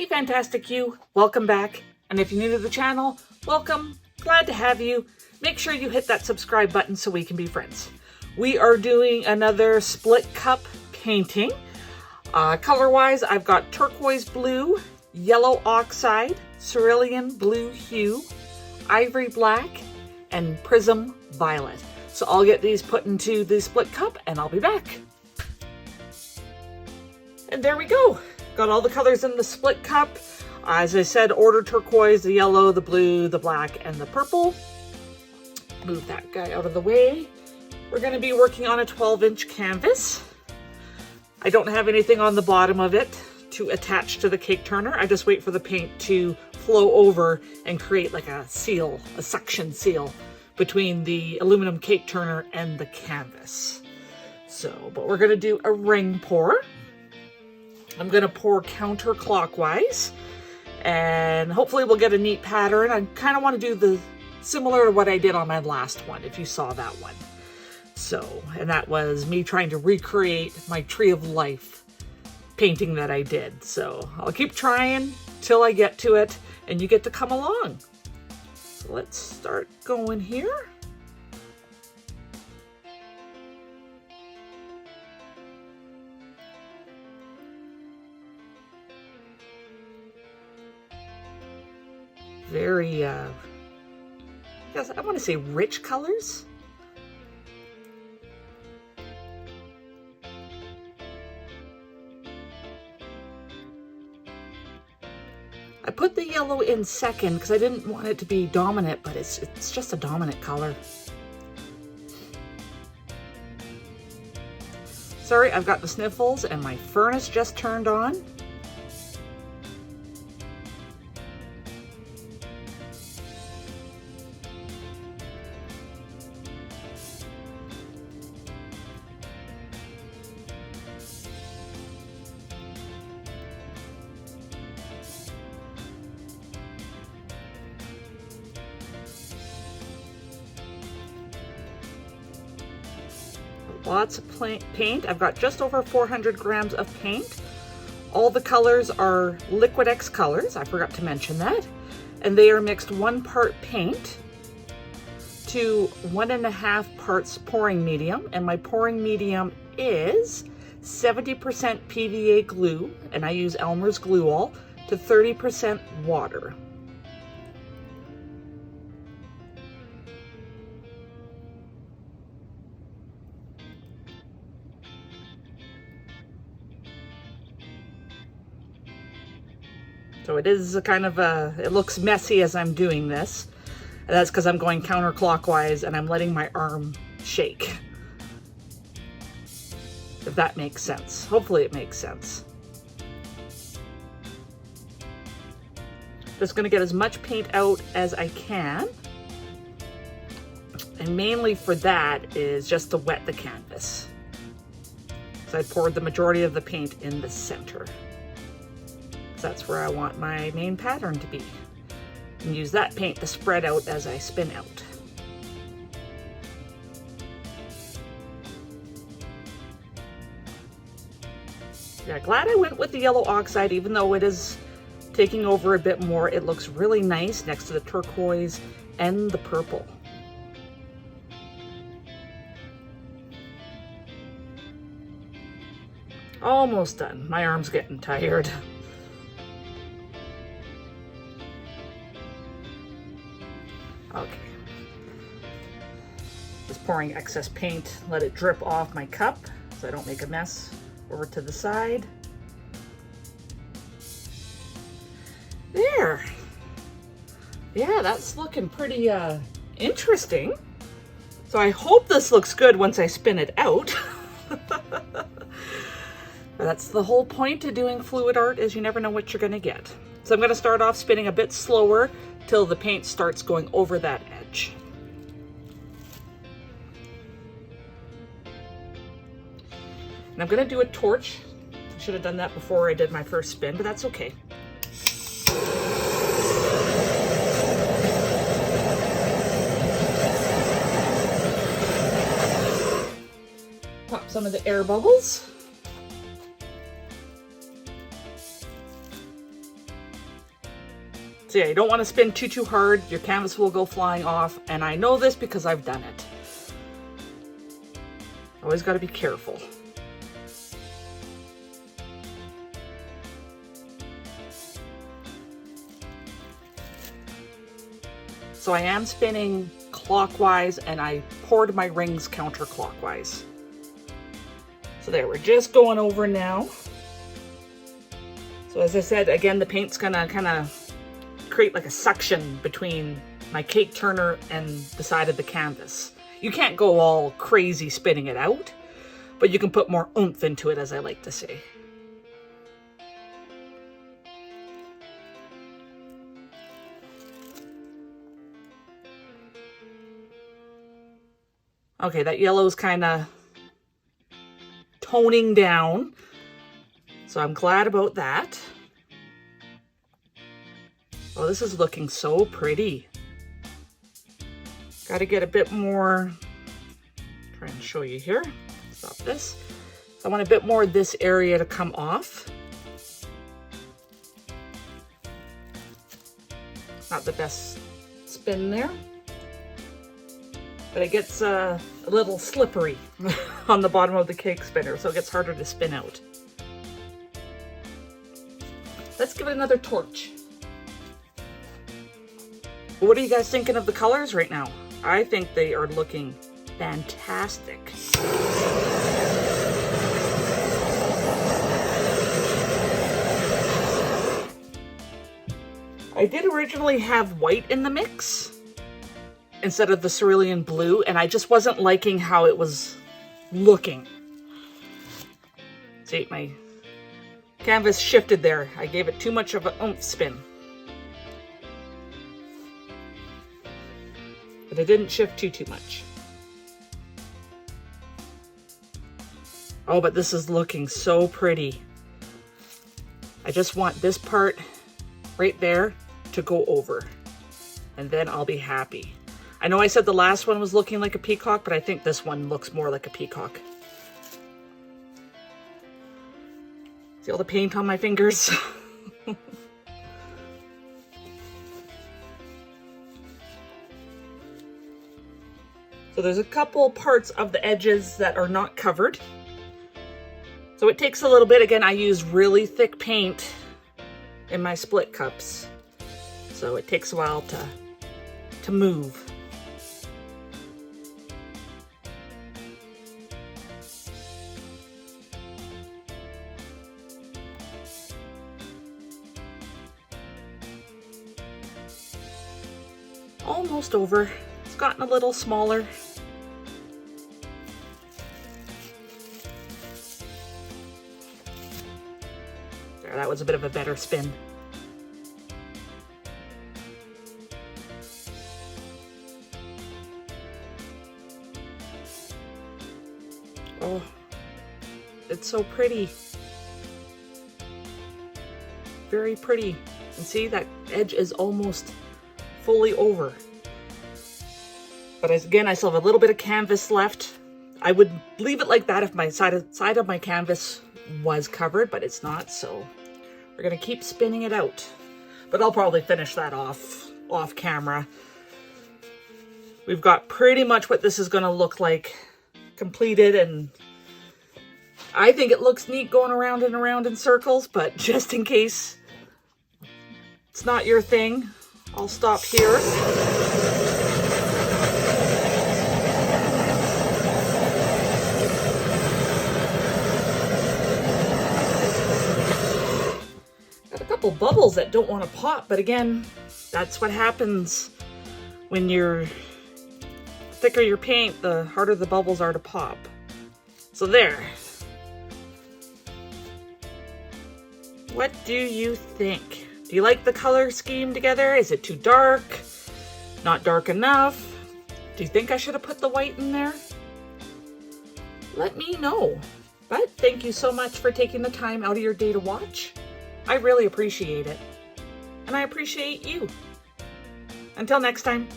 Hey Fantastic You, welcome back. And if you're new to the channel, welcome, glad to have you. Make sure you hit that subscribe button so we can be friends. We are doing another split cup painting. Color-wise, I've got turquoise blue, yellow oxide, cerulean blue hue, ivory black, and prism violet. So I'll get these put into the split cup and I'll be back. And there we go. Got all the colors in the split cup. As I said, order turquoise, the yellow, the blue, the black, and the purple. Move that guy out of the way. We're going to be working on a 12-inch canvas. I don't have anything on the bottom of it to attach to the cake turner. I just wait for the paint to flow over and create like a seal, a suction seal between the aluminum cake turner and the canvas. So, but we're going to do a ring pour. I'm going to pour counterclockwise and hopefully we'll get a neat pattern. I kind of want to do the similar to what I did on my last one, if you saw that one. So, and that was me trying to recreate my Tree of Life painting that I did. So I'll keep trying till I get to it and you get to come along. So let's start going here. Very, I guess I want to say rich colors. I put the yellow in second because I didn't want it to be dominant, but it's just a dominant color. Sorry, I've got the sniffles and my furnace just turned on. Lots of paint. I've got just over 400 grams of paint. All the colors are liquitex colors. I forgot to mention that. And they are mixed 1 part paint to 1.5 parts pouring medium. And my pouring medium is 70% PVA glue, and I use Elmer's Glue All, to 30% water. So it is a kind of it looks messy as I'm doing this. And that's because I'm going counterclockwise and I'm letting my arm shake. If that makes sense. Hopefully it makes sense. Just going to get as much paint out as I can. And mainly for that is just to wet the canvas. So I poured the majority of the paint in the center. That's where I want my main pattern to be. And use that paint to spread out as I spin out. Yeah, glad I went with the yellow oxide, even though it is taking over a bit more. It looks really nice next to the turquoise and the purple. Almost done. My arm's getting tired. Okay, just pouring excess paint, let it drip off my cup so I don't make a mess. Over to the side. There. Yeah, that's looking pretty interesting. So I hope this looks good once I spin it out. That's the whole point of doing fluid art, is you never know what you're going to get. So I'm going to start off spinning a bit slower till the paint starts going over that edge. And I'm going to do a torch. I should have done that before I did my first spin, but that's okay. Pop some of the air bubbles. So yeah, you don't want to spin too hard. Your canvas will go flying off, and I know this because I've done it. Always got to be careful. So I am spinning clockwise, and I poured my rings counterclockwise. So there, we're just going over now. So as I said, again, the paint's gonna kind of create like a suction between my cake turner and the side of the canvas. You can't go all crazy spinning it out, but you can put more oomph into it, as I like to say. Okay, that yellow's kind of toning down, so I'm glad about that. Oh, this is looking so pretty. Got to get a bit more, try and show you here. Stop this. I want a bit more of this area to come off. Not the best spin there, but it gets a little slippery on the bottom of the cake spinner, so it gets harder to spin out. Let's give it another torch. What are you guys thinking of the colors right now? I think they are looking fantastic. I did originally have white in the mix instead of the cerulean blue, and I just wasn't liking how it was looking. See, my canvas shifted there. I gave it too much of an oomph spin. But it didn't shift too much. Oh, but this is looking so pretty. I just want this part right there to go over, and then I'll be happy. I know I said the last one was looking like a peacock, but I think this one looks more like a peacock. See all the paint on my fingers? So there's a couple parts of the edges that are not covered. So it takes a little bit. Again, I use really thick paint in my split cups, so it takes a while to move. Almost over. It's gotten a little smaller. There, that was a bit of a better spin. Oh, it's so pretty. Very pretty. And see, that edge is almost fully over. But again, I still have a little bit of canvas left. I would leave it like that if my side of my canvas was covered, but it's not, so we're gonna keep spinning it out. But I'll probably finish that off camera. We've got pretty much what this is gonna look like completed, and I think it looks neat going around and around in circles, but just in case it's not your thing, I'll stop here. Got a couple bubbles that don't want to pop, but again, that's what happens when you're thicker your paint, the harder the bubbles are to pop. So there. What do you think? Do you like the color scheme together? Is it too dark? Not dark enough? Do you think I should have put the white in there? Let me know. But thank you so much for taking the time out of your day to watch. I really appreciate it. And I appreciate you. Until next time.